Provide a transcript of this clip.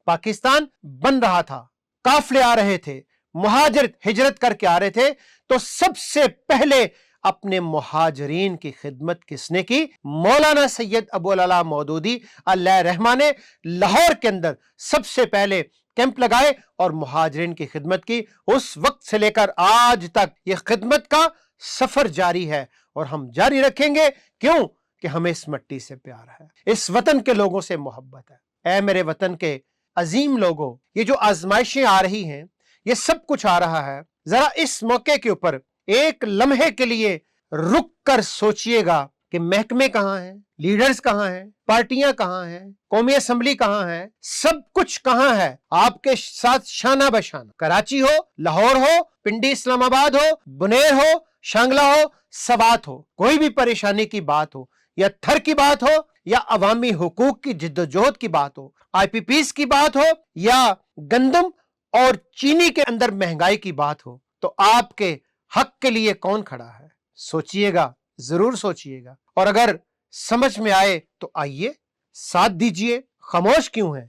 पाकिस्तान बन रहा था, काफले आ रहे थे, मुहाजिर हिजरत करके आ रहे थे, तो सबसे पहले अपने मुहाजिरीन की खिदमत किसने की? मौलाना सैयद अबुल अला मौदूदी अल्लाह रहमा ने लाहौर के अंदर सबसे पहले कैंप लगाए और मुहाजिरीन की खिदमत की। उस वक्त से लेकर आज तक यह खिदमत का सफर जारी है और हम जारी रखेंगे। क्यों? कि हमें इस मट्टी से प्यार है, इस वतन के लोगों से मोहब्बत है। ऐ मेरे वतन के अजीम लोगों, ये जो आजमाइशें आ रही हैं, ये सब कुछ आ रहा है, जरा इस मौके के ऊपर एक लम्हे के लिए रुक कर सोचिएगा कि महकमे कहां हैं, लीडर्स कहां हैं, पार्टियां कहां हैं, कौमी असम्बली कहां है, सब कुछ कहां है आपके साथ शाना बशाना। कराची हो, लाहौर हो, पिंडी इस्लामाबाद हो, बुनेर हो, शांगला हो, सवात हो, कोई भी परेशानी की बात हो, या थर की बात हो, या अवामी हुकूक की जिद्दोजहद की बात हो, IPPs की बात हो, या गंदम और चीनी के अंदर महंगाई की बात हो, तो आपके हक के लिए कौन खड़ा है? सोचिएगा, जरूर सोचिएगा। और अगर समझ में आए तो आइए, साथ दीजिए। खामोश क्यों है?